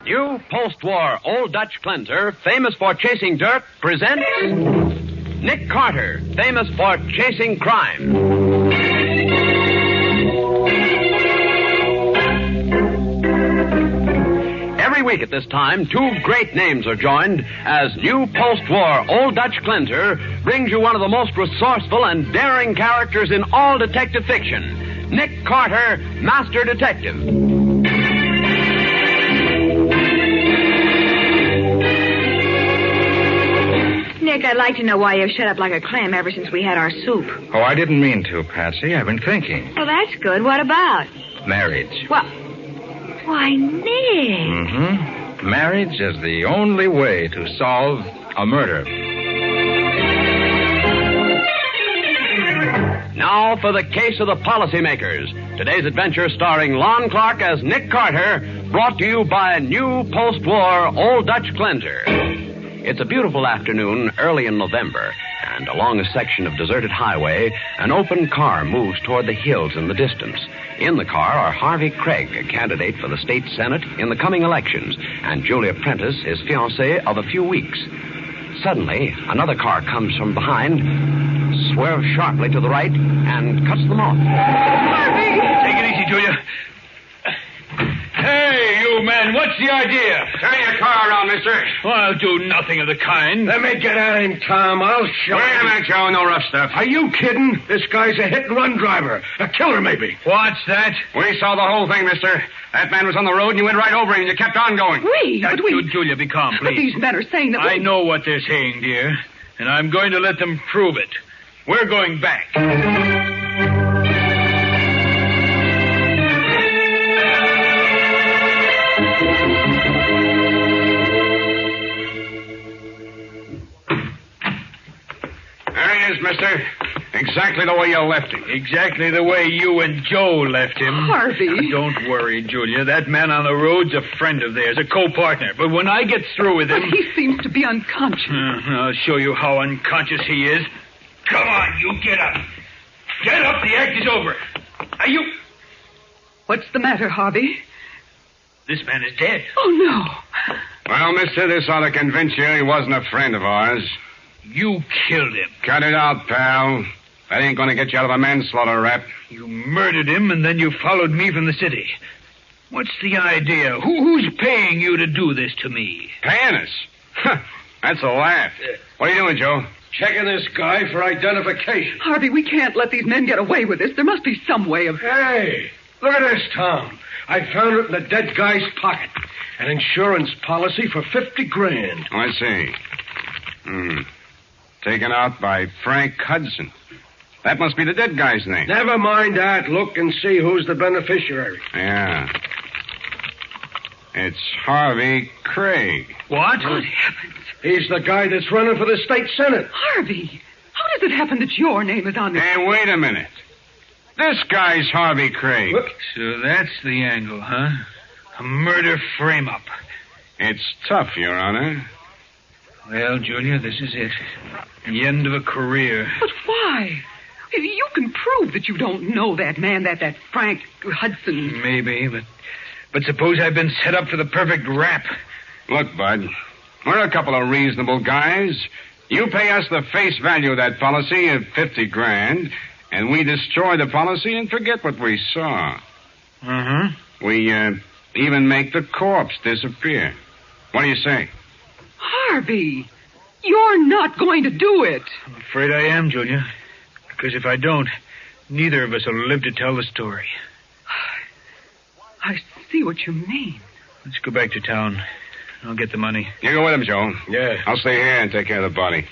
New post-war Old Dutch cleanser, famous for chasing dirt, presents Nick Carter, famous for chasing crime. Every week at this time, two great names are joined as new post-war Old Dutch cleanser brings you one of the most resourceful and daring characters in all detective fiction, Nick Carter, Master Detective. Nick, I'd like to know why you've shut up like a clam ever since we had our soup. Oh, I didn't mean to, Patsy. I've been thinking. Well, that's good. What about? Marriage. Well, why, Nick. Mm-hmm. Marriage is the only way to solve a murder. Now for the case of the policymakers. Today's adventure starring Lon Clark as Nick Carter, brought to you by new post-war Old Dutch cleanser. It's a beautiful afternoon early in November, and along a section of deserted highway, an open car moves toward the hills in the distance. In the car are Harvey Craig, a candidate for the state senate in the coming elections, and Julia Prentice, his fiancée of a few weeks. Suddenly, another car comes from behind, swerves sharply to the right, and cuts them off. Harvey! Take it easy, Julia. Hey, you men, what's the idea? Turn your car around, mister. Well, I'll do nothing of the kind. Let me get at him, Tom. I'll show Wait a minute, Joe. No rough stuff. Are you kidding? This guy's a hit-and-run driver. A killer, maybe. What's that? We saw the whole thing, mister. That man was on the road, and you went right over him, and you kept on going. Julia, be calm, But please. these men are saying that I know what they're saying, dear, and I'm going to let them prove it. We're going back. There he is, mister. Exactly the way you left him. Exactly the way you and Joe left him. Harvey. Don't worry, Julia. That man on the road's a friend of theirs, a co-partner. But when I get through with him... But he seems to be unconscious. I'll show you how unconscious he is. Come on, you get up. Get up, the act is over. Are you... What's the matter, Harvey? This man is dead. Oh, no. Well, mister, this ought to convince you he wasn't a friend of ours. You killed him. Cut it out, pal. That ain't going to get you out of a manslaughter rap. You murdered him, and then you followed me from the city. What's the idea? Who's paying you to do this to me? Paying us? That's a laugh. What are you doing, Joe? Checking this guy for identification. Harvey, we can't let these men get away with this. There must be some way of... Hey, look at this, Tom. I found it in the dead guy's pocket. An insurance policy for $50,000. I see. Taken out by Frank Hudson. That must be the dead guy's name. Never mind that. Look and see who's the beneficiary. Yeah. It's Harvey Craig. What? Good heavens. He's the guy that's running for the state senate. Harvey, how does it happen that your name is on this? Hey, wait a minute. This guy's Harvey Craig. Look. So that's the angle, huh? A murder frame-up. It's tough, Your Honor. Well, Julia, this is it. The end of a career. But why? You can prove that you don't know that man, that Frank Hudson. Maybe, but suppose I've been set up for the perfect rap. Look, Bud, we're a couple of reasonable guys. You pay us the face value of that policy of $50,000, and we destroy the policy and forget what we saw. We even make the corpse disappear. What do you say? Harvey, you're not going to do it. I'm afraid I am, Julia. Because if I don't, neither of us will live to tell the story. I see what you mean. Let's go back to town. I'll get the money. You go with him, Joe. Yeah. I'll stay here and take care of the body.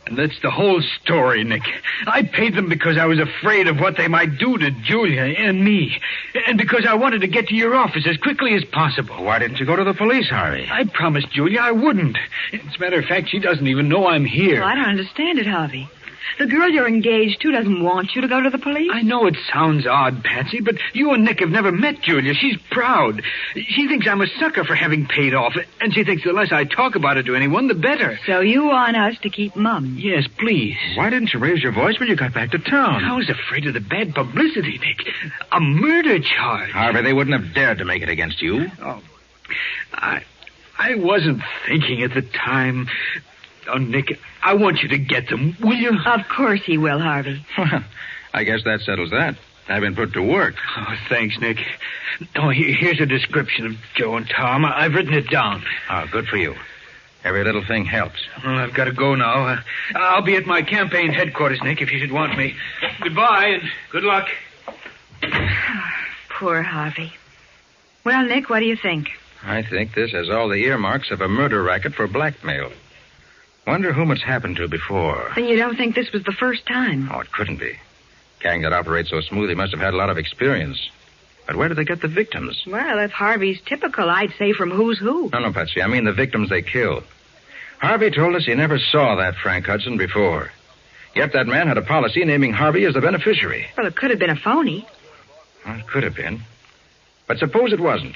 And that's the whole story, Nick. I paid them because I was afraid of what they might do to Julia and me. And because I wanted to get to your office as quickly as possible. Why didn't you go to the police, Harvey? I promised Julia I wouldn't. As a matter of fact, she doesn't even know I'm here. Well, I don't understand it, Harvey. The girl you're engaged to doesn't want you to go to the police. I know it sounds odd, Patsy, but you and Nick have never met Julia. She's proud. She thinks I'm a sucker for having paid off, and she thinks the less I talk about it to anyone, the better. So you want us to keep mum? Yes, please. Why didn't you raise your voice when you got back to town? I was afraid of the bad publicity, Nick. A murder charge. Harvey, they wouldn't have dared to make it against you. Oh, I wasn't thinking at the time. Oh, Nick, I want you to get them, will you? Of course he will, Harvey. Well, I guess that settles that. I've been put to work. Oh, thanks, Nick. Oh, here's a description of Joe and Tom. I've written it down. Oh, good for you. Every little thing helps. Well, I've got to go now. I'll be at my campaign headquarters, Nick, if you should want me. Goodbye, and good luck. Poor Harvey. Well, Nick, what do you think? I think this has all the earmarks of a murder racket for blackmail. Wonder whom it's happened to before. Then you don't think this was the first time? Oh, it couldn't be. Gang that operates so smooth, he must have had a lot of experience. But where did they get the victims? Well, if Harvey's typical, I'd say from who's who. No, Patsy. I mean the victims they killed. Harvey told us he never saw that Frank Hudson before. Yet that man had a policy naming Harvey as the beneficiary. Well, it could have been a phony. Well, it could have been. But suppose it wasn't.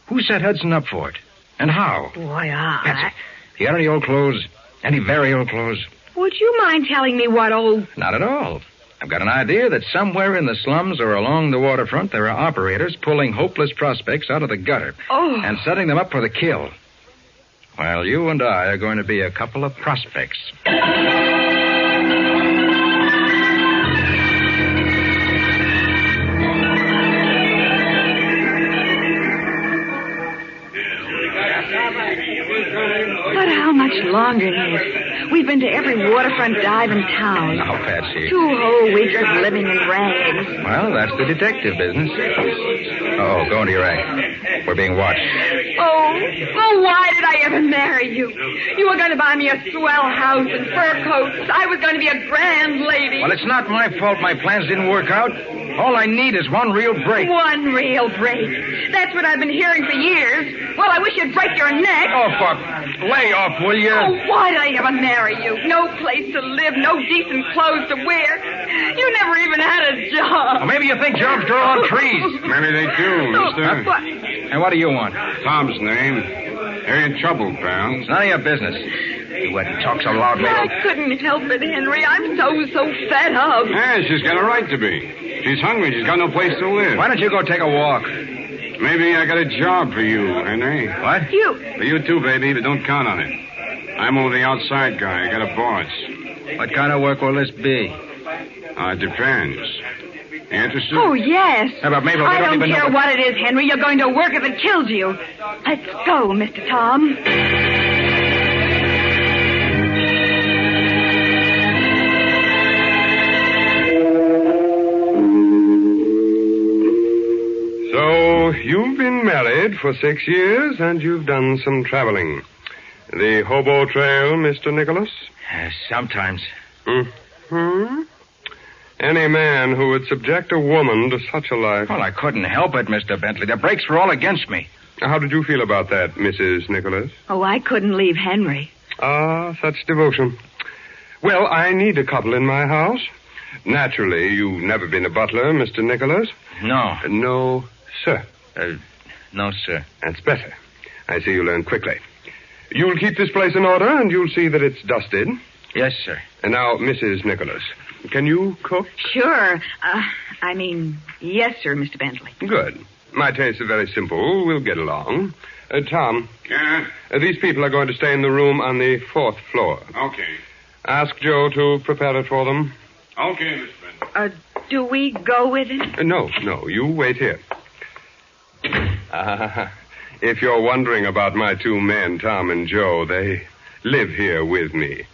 Who set Hudson up for it? And how? Boy, Patsy, you got any old clothes? Any very old clothes? Would you mind telling me what old... Not at all. I've got an idea that somewhere in the slums or along the waterfront there are operators pulling hopeless prospects out of the gutter and setting them up for the kill. Well, you and I are going to be a couple of prospects. But how much longer, Nick? We've been to every waterfront dive in town. Oh, Patsy. 2 whole weeks of living in rags. Well, that's the detective business. Oh, go into your act. We're being watched. Oh, why did I ever marry you? You were going to buy me a swell house and fur coats. I was going to be a grand lady. Well, it's not my fault my plans didn't work out. All I need is one real break. One real break. That's what I've been hearing for years. Well, I wish you'd break your neck. Oh, fuck. Lay off, will you? Oh, why did I ever marry you? No place to live, no decent clothes to wear. You never even had a job. Well, maybe you think jobs grow on trees. Maybe they do, mister. What? And what do you want? Tom's name. You're in trouble, pal. It's none of your business. You wouldn't talk so loudly. I couldn't help it, Henry. I'm so fed up. Yeah, she's got a right to be. She's hungry. She's got no place to live. Why don't you go take a walk? Maybe I got a job for you, Henry. What? For you too, baby, but don't count on it. I'm over the outside guy. I got a boss. What kind of work will this be? It depends. You interested? Oh, yes. How about Mabel? I don't care what it is, Henry. You're going to work if it kills you. Let's go, Mr. Tom. So, you've been married for 6 years, and you've done some traveling. The hobo trail, Mr. Nicholas? Sometimes. Hmm? Any man who would subject a woman to such a life... Well, I couldn't help it, Mr. Bentley. The breaks were all against me. How did you feel about that, Mrs. Nicholas? Oh, I couldn't leave Henry. Ah, such devotion. Well, I need a couple in my house. Naturally, you've never been a butler, Mr. Nicholas. No. No, sir. No, sir. That's better. I see you learn quickly. You'll keep this place in order, and you'll see that it's dusted. Yes, sir. And now, Mrs. Nicholas, can you cook? Sure. Yes, sir, Mr. Bentley. Good. My tastes are very simple. We'll get along. Tom. Yeah? These people are going to stay in the room on the 4th floor. Okay. Ask Joe to prepare it for them. Okay, Mr. Bentley. Do we go with him? No. You wait here. If you're wondering about my 2 men, Tom and Joe, they live here with me.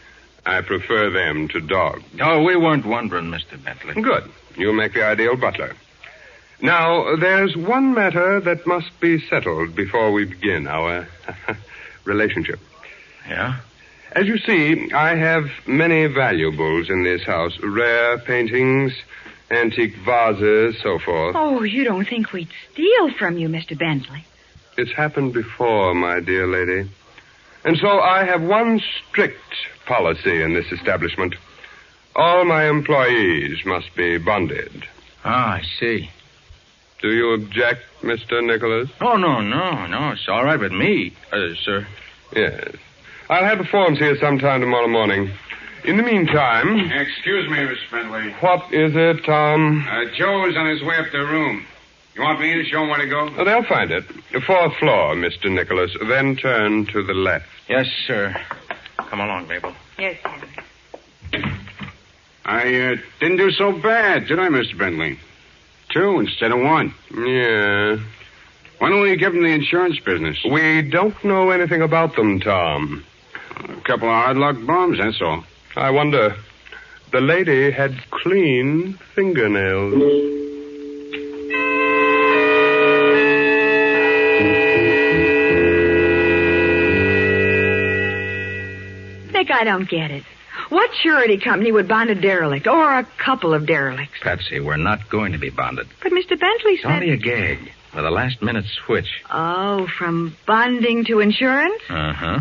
I prefer them to dogs. Oh, we weren't wondering, Mr. Bentley. Good. You'll make the ideal butler. Now, there's one matter that must be settled before we begin our relationship. Yeah? As you see, I have many valuables in this house. Rare paintings, antique vases, so forth. Oh, you don't think we'd steal from you, Mr. Bentley? It's happened before, my dear lady. And so I have one strict policy in this establishment. All my employees must be bonded. Ah, I see. Do you object, Mr. Nicholas? Oh, no. It's all right with me, sir. Yes. I'll have the forms here sometime tomorrow morning. In the meantime... Excuse me, Miss Bentley. What is it, Tom? Joe's on his way up to the room. You want me to show him where to go? Oh, they'll find it. Fourth floor, Mr. Nicholas. Then turn to the left. Yes, sir. Come along, Mabel. Yes, Henry. I didn't do so bad, did I, Mr. Bentley? 2 instead of 1. Yeah. Why don't we give him the insurance business? We don't know anything about them, Tom. A couple of hard luck bums, that's all. I wonder. The lady had clean fingernails. Nick, I don't get it. What surety company would bond a derelict or a couple of derelicts? Patsy, we're not going to be bonded. But Mr. Bentley It's said... only a gag with a last-minute switch. Oh, from bonding to insurance? Uh-huh.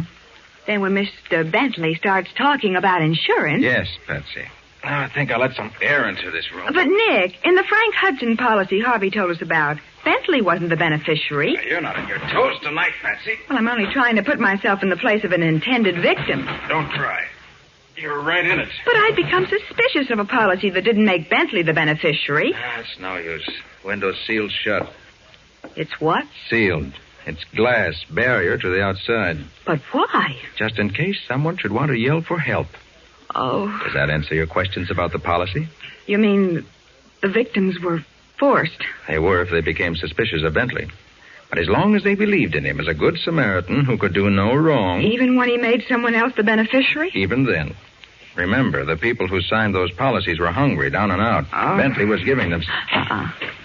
Then when Mr. Bentley starts talking about insurance... Yes, Patsy. I think I'll let some air into this room. But, Nick, in the Frank Hudson policy Harvey told us about, Bentley wasn't the beneficiary. You're not on your toes tonight, Patsy. Well, I'm only trying to put myself in the place of an intended victim. Don't try. You're right in it. But I'd become suspicious of a policy that didn't make Bentley the beneficiary. It's no use. Window's sealed shut. It's what? Sealed. It's glass, barrier to the outside. But why? Just in case someone should want to yell for help. Oh. Does that answer your questions about the policy? You mean the victims were forced? They were if they became suspicious of Bentley. But as long as they believed in him as a good Samaritan who could do no wrong... Even when he made someone else the beneficiary? Even then. Remember, the people who signed those policies were hungry, down and out. Oh. Bentley was giving them...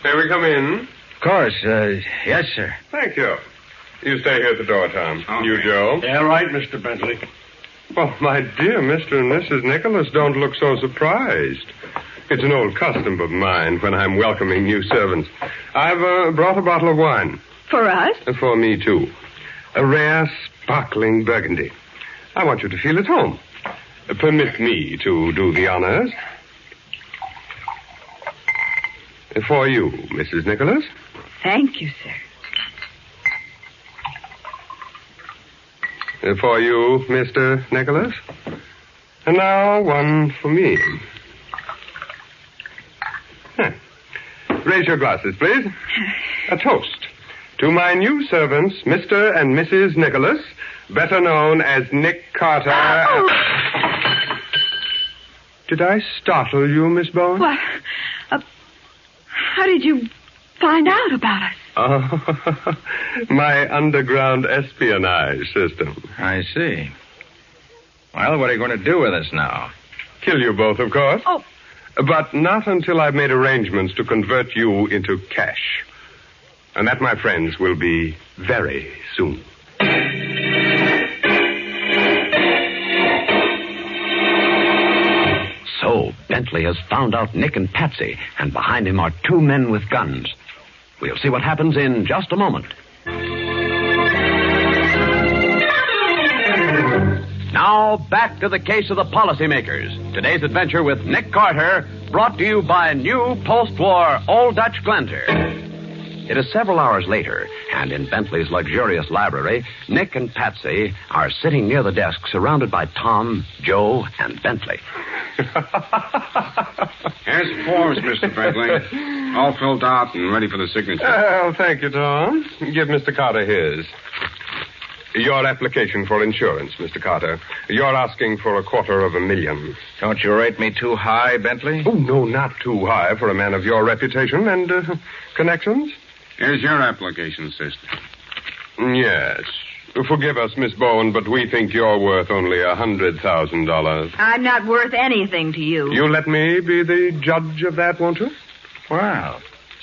May we come in? Of course. Yes, sir. Thank you. You stay here at the door, Tom. Okay. You, Joe. Yeah, right, Mr. Bentley. Oh, my dear Mr. and Mrs. Nicholas, don't look so surprised. It's an old custom of mine when I'm welcoming new servants. I've brought a bottle of wine. For us? For me, too. A rare, sparkling Burgundy. I want you to feel at home. Permit me to do the honors. For you, Mrs. Nicholas. Thank you, sir. For you, Mr. Nicholas. And now one for me. Raise your glasses, please. A toast to my new servants, Mr. and Mrs. Nicholas, better known as Nick Carter. Oh. Did I startle you, Miss Bowen? What? How did you find out about us? Oh, my underground espionage system. I see. Well, what are you going to do with us now? Kill you both, of course. Oh. But not until I've made arrangements to convert you into cash. And that, my friends, will be very soon. So, Bentley has found out Nick and Patsy, and behind him are 2 men with guns. We'll see what happens in just a moment. Now, back to the case of the policymakers. Today's adventure with Nick Carter, brought to you by new post-war Old Dutch Cleanser. It is several hours later, and in Bentley's luxurious library, Nick and Patsy are sitting near the desk, surrounded by Tom, Joe, and Bentley. Here's the forms, Mr. Bentley. All filled out and ready for the signature. Oh, thank you, Tom. Give Mr. Carter his. Your application for insurance, Mr. Carter. You're asking for $250,000. Don't you rate me too high, Bentley? Oh, no, not too high for a man of your reputation and connections. Here's your application, sister. Yes. Forgive us, Miss Bowen, but we think you're worth only $100,000. I'm not worth anything to you. You'll let me be the judge of that, won't you? Well,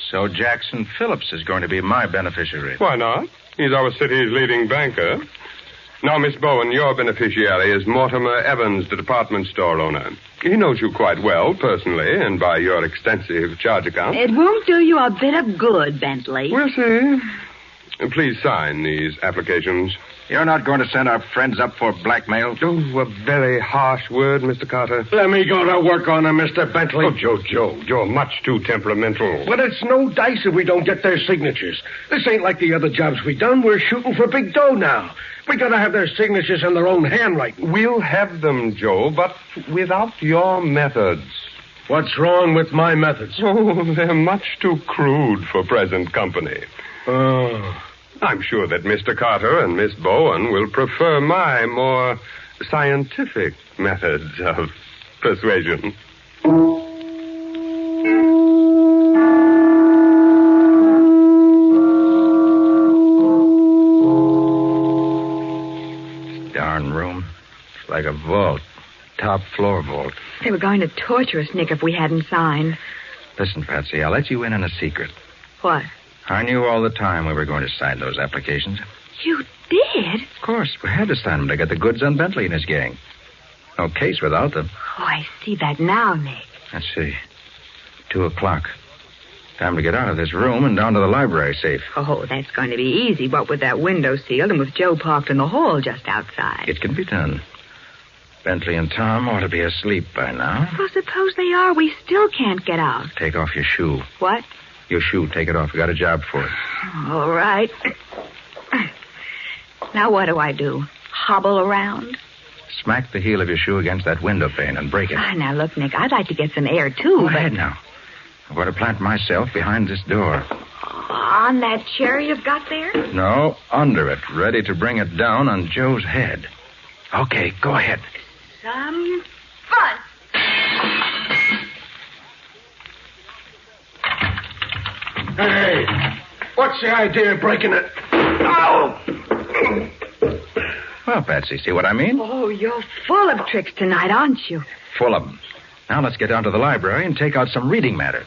so Jackson Phillips is going to be my beneficiary. Why not? He's our city's leading banker. Now, Miss Bowen, your beneficiary is Mortimer Evans, the department store owner. He knows you quite well, personally, and by your extensive charge account. It won't do you a bit of good, Bentley. We'll see. Please sign these applications. You're not going to send our friends up for blackmail? Oh, a very harsh word, Mr. Carter. Let me go to work on them, Mr. Bentley. Oh, Joe, you're much too temperamental. But it's no dice if we don't get their signatures. This ain't like the other jobs we done. We're shooting for big dough now. We gotta have their signatures in their own handwriting. We'll have them, Joe, but without your methods. What's wrong with my methods? Oh, they're much too crude for present company. Oh. I'm sure that Mr. Carter and Miss Bowen will prefer my more scientific methods of persuasion. Darn room. It's like a vault. Top floor vault. They were going to torture us, Nick, if we hadn't signed. Listen, Patsy, I'll let you in on a secret. What? I knew all the time we were going to sign those applications. You did? Of course, we had to sign them to get the goods on Bentley and his gang. No case without them. Oh, I see that now, Nick. Let's see. 2:00. Time to get out of this room and down to the library safe. Oh, that's going to be easy, what with that window sealed and with Joe parked in the hall just outside. It can be done. Bentley and Tom ought to be asleep by now. Well, suppose they are. We still can't get out. Take off your shoe. What? Your shoe, take it off. We got a job for it. All right. Now what do I do? Hobble around? Smack the heel of your shoe against that window pane and break it. Now, look, Nick, I'd like to get some air, too. Go ahead now. I'm going to plant myself behind this door. On that chair you've got there? No, under it, ready to bring it down on Joe's head. Okay, go ahead. Some fun. Hey, what's the idea of breaking it? Ow! Well, Patsy, see what I mean? Oh, you're full of tricks tonight, aren't you? Full of them. Now let's get down to the library and take out some reading matter.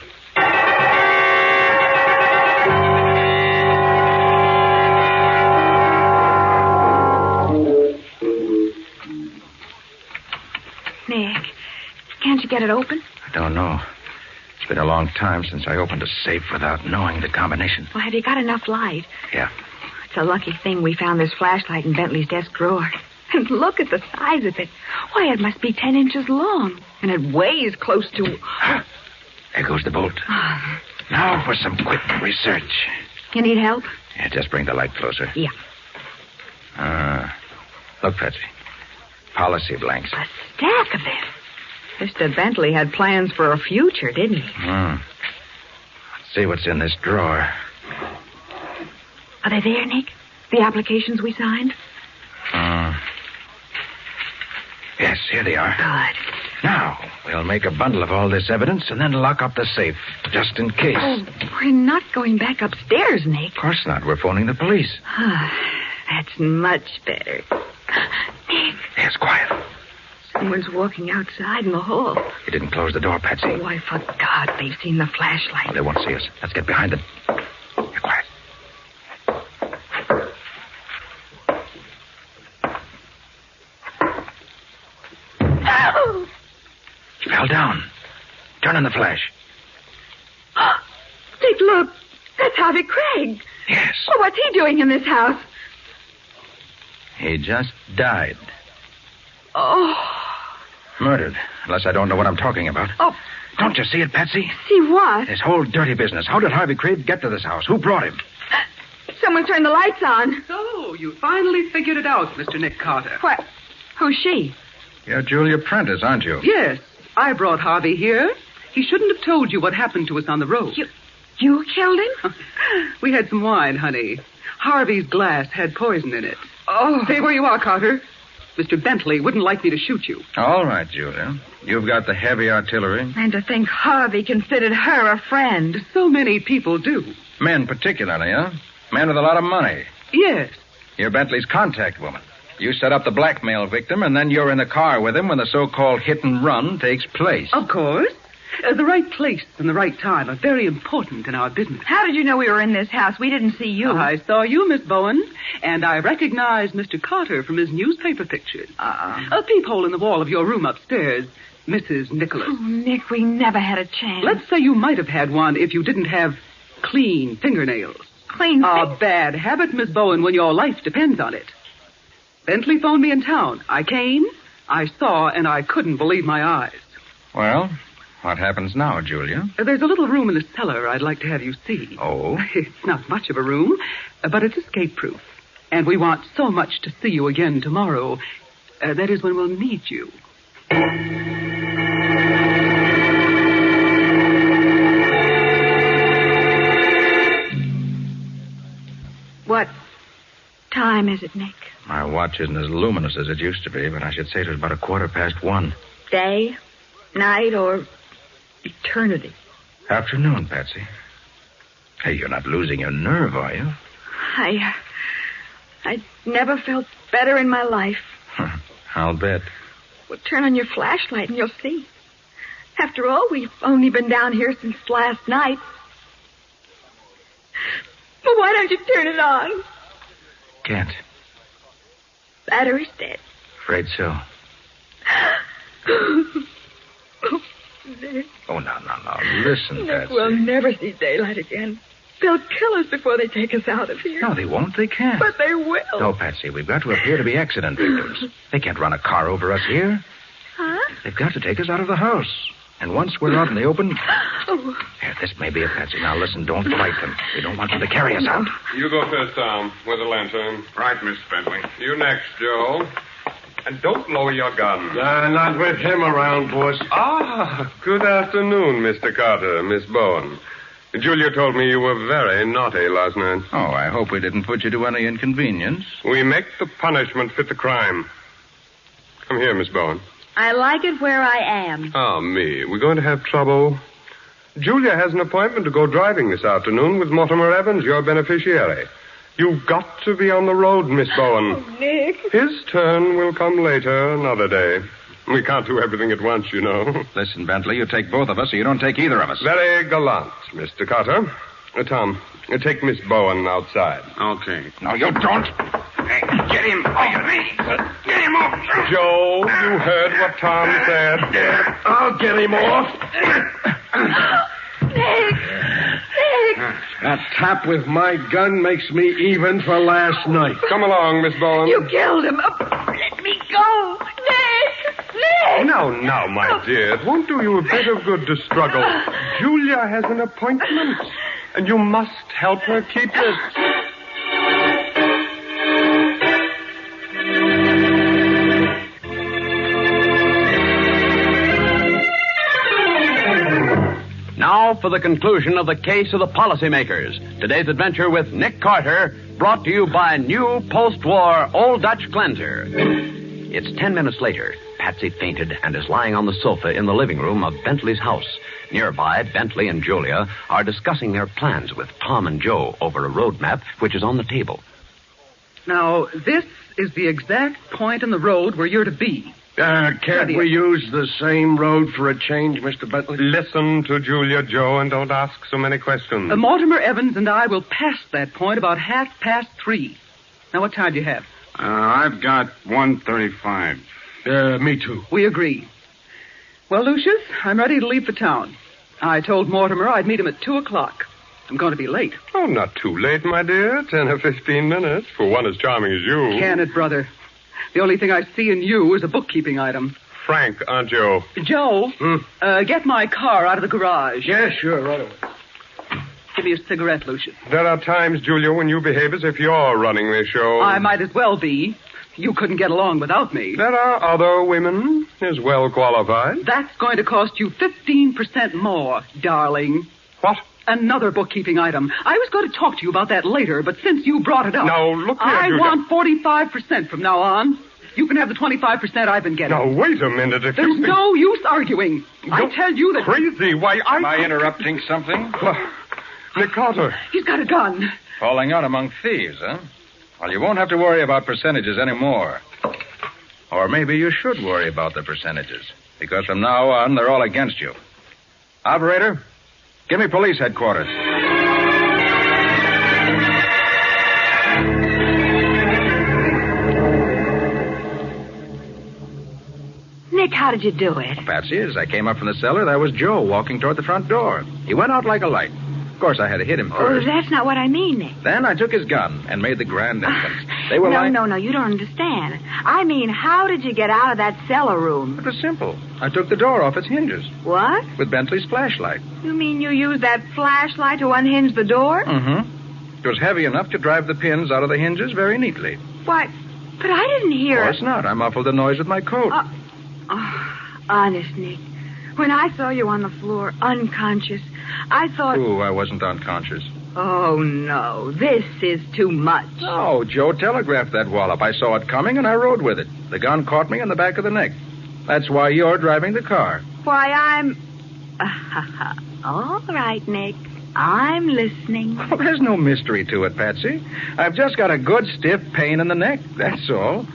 Nick, can't you get it open? I don't know. It's been a long time since I opened a safe without knowing the combination. Well, have you got enough light? Yeah. It's a lucky thing we found this flashlight in Bentley's desk drawer. And look at the size of it. Why, it must be 10 inches long. And it weighs close to... There goes the bolt. Now for some quick research. You need help? Yeah, just bring the light closer. Yeah. Look, Patsy. Policy blanks. A stack of them. Mr. Bentley had plans for a future, didn't he? Let's see what's in this drawer. Are they there, Nick? The applications we signed? Yes, here they are. Good. Now, we'll make a bundle of all this evidence and then lock up the safe, just in case. Oh, we're not going back upstairs, Nick. Of course not. We're phoning the police. That's much better. Nick. Yes, quiet. Someone's walking outside in the hall. You didn't close the door, Patsy. Oh, I forgot. They've seen the flashlight. Oh, they won't see us. Let's get behind them. You're quiet. Oh! He fell down. Turn on the flash. Nick, look. That's Harvey Craig. Yes. Well, what's he doing in this house? He just died. Oh. Murdered. Unless I don't know what I'm talking about. Oh. Don't you see it, Patsy? See what? This whole dirty business. How did Harvey Craig get to this house? Who brought him? Someone turned the lights on. So, you finally figured it out, Mr. Nick Carter. What? Who's she? You're Julia Prentice, aren't you? Yes, I brought Harvey here. He shouldn't have told you what happened to us on the road. You killed him? We had some wine, honey. Harvey's glass had poison in it. Oh. Stay where you are, Carter. Mr. Bentley wouldn't like me to shoot you. All right, Julia. You've got the heavy artillery. And to think Harvey considered her a friend. So many people do. Men particularly, huh? Men with a lot of money. Yes. You're Bentley's contact woman. You set up the blackmail victim, and then you're in the car with him when the so-called hit and run takes place. Of course. The right place and the right time are very important in our business. How did you know we were in this house? We didn't see you. I saw you, Miss Bowen, and I recognized Mr. Carter from his newspaper pictures. A peephole in the wall of your room upstairs, Mrs. Nicholas. Oh, Nick, we never had a chance. Let's say you might have had one if you didn't have clean fingernails. Clean A bad habit, Miss Bowen, when your life depends on it. Bentley phoned me in town. I came, I saw, and I couldn't believe my eyes. Well, what happens now, Julia? There's a little room in the cellar I'd like to have you see. Oh? It's not much of a room, but it's escape-proof. And we want so much to see you again tomorrow. That is when we'll need you. What time is it, Nick? My watch isn't as luminous as it used to be, but I should say it was about 1:15. Day, night, or eternity? Afternoon, Patsy. Hey, you're not losing your nerve, are you? I never felt better in my life. I'll bet. Well, turn on your flashlight and you'll see. After all, we've only been down here since last night. But why don't you turn it on? Can't. Battery's dead. Afraid so. Nick. Oh, no. Listen, Nick, Patsy. we'll never see daylight again. They'll kill us before they take us out of here. No, they won't. They can't. But they will. No, Patsy, we've got to appear to be accident victims. They can't run a car over us here. Huh? They've got to take us out of the house. And once we're out in the open... Oh. Here, this may be it, Patsy. Now, listen, don't fight them. We don't want them to carry us out. You go first, Tom, with the lantern. Right, Mr. Bentley. You next, Joe. And don't lower your gun. Not with him around, boss. Ah, good afternoon, Mr. Carter, Miss Bowen. Julia told me you were very naughty last night. Oh, I hope we didn't put you to any inconvenience. We make the punishment fit the crime. Come here, Miss Bowen. I like it where I am. Ah, me. We're going to have trouble. Julia has an appointment to go driving this afternoon with Mortimer Evans, your beneficiary. You've got to be on the road, Miss Bowen. Oh, Nick. His turn will come later, another day. We can't do everything at once, you know. Listen, Bentley, you take both of us or you don't take either of us. Very gallant, Mr. Carter. Tom, take Miss Bowen outside. Okay. No, you don't. Hey, get him off me. Get him off. Joe, you heard what Tom said. I'll get him off. Nick! That tap with my gun makes me even for last night. Come along, Miss Bowen. You killed him. Let me go. Nick! Now, my dear. It won't do you a bit of good to struggle. Julia has an appointment, and you must help her keep it. Now for the conclusion of the case of the policymakers. Today's adventure with Nick Carter, brought to you by new post-war Old Dutch cleanser. It's 10 minutes later. Patsy fainted and is lying on the sofa in the living room of Bentley's house. Nearby, Bentley and Julia are discussing their plans with Tom and Joe over a road map which is on the table. Now, this is the exact point in the road where you're to be. Can't we use the same road for a change, Mr. Bentley? Listen to Julia, Joe, and don't ask so many questions. Mortimer Evans and I will pass that point about 3:30. Now, what time do you have? I've got 1:35. Me too. We agree. Well, Lucius, I'm ready to leave for town. I told Mortimer I'd meet him at 2:00. I'm going to be late. Oh, not too late, my dear. 10 or 15 minutes for one as charming as you. Can it, brother? The only thing I see in you is a bookkeeping item. Frank, aren't you? Joe, get my car out of the garage. Yeah, sure, right away. Give me a cigarette, Lucius. There are times, Julia, when you behave as if you're running the show. I might as well be. You couldn't get along without me. There are other women as well qualified. That's going to cost you 15% more, darling. What? Another bookkeeping item. I was going to talk to you about that later, but since you brought it up... Now, look here, I Julia. want 45% from now on. You can have the 25% I've been getting. Now, wait a minute. If There's no use arguing. I tell you that... Crazy. Why, Am I interrupting something? Nick Carter. He's got a gun. Falling out among thieves, huh? Well, you won't have to worry about percentages anymore. Or maybe you should worry about the percentages. Because from now on, they're all against you. Operator, give me police headquarters. Nick, how did you do it? Patsy, as I came up from the cellar, there was Joe walking toward the front door. He went out like a light. Of course, I had to hit him Oh, first. that's not what I mean, Nick. Then I took his gun and made the grand entrance. They were No, you don't understand. I mean, how did you get out of that cellar room? It was simple. I took the door off its hinges. What? With Bentley's flashlight. You mean you used that flashlight to unhinge the door? Mm-hmm. It was heavy enough to drive the pins out of the hinges very neatly. Why, but I didn't hear Of course not. I muffled the noise with my coat. Honest, Nick. When I saw you on the floor, unconscious, I thought... Ooh, I wasn't unconscious. Oh, no. This is too much. No, Joe telegraphed that wallop. I saw it coming, and I rode with it. The gun caught me in the back of the neck. That's why you're driving the car. Why, I'm... All right, Nick. I'm listening. Well, there's no mystery to it, Patsy. I've just got a good stiff pain in the neck, that's all.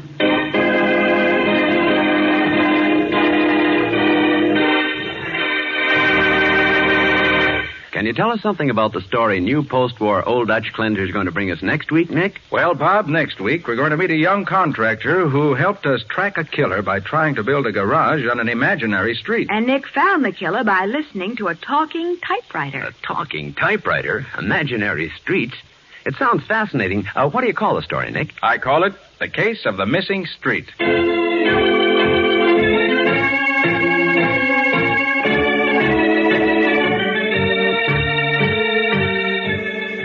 Can you tell us something about the story new post-war Old Dutch cleanser is going to bring us next week, Nick? Well, Bob, next week we're going to meet a young contractor who helped us track a killer by trying to build a garage on an imaginary street. And Nick found the killer by listening to a talking typewriter. A talking typewriter? Imaginary streets? It sounds fascinating. What do you call the story, Nick? I call it The Case of the Missing Street.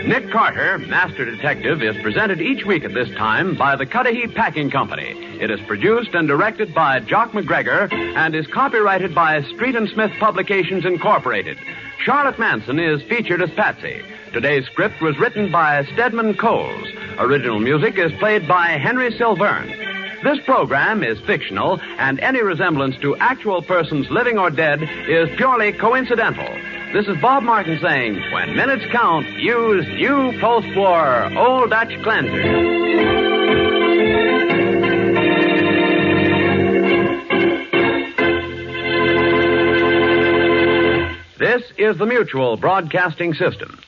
Nick Carter, Master Detective, is presented each week at this time by the Cudahy Packing Company. It is produced and directed by Jock McGregor and is copyrighted by Street and Smith Publications, Incorporated. Charlotte Manson is featured as Patsy. Today's script was written by Stedman Coles. Original music is played by Henry Silverne. This program is fictional, and any resemblance to actual persons living or dead is purely coincidental. This is Bob Martin saying, when minutes count, use new post-war Old Dutch cleanser. This is the Mutual Broadcasting System.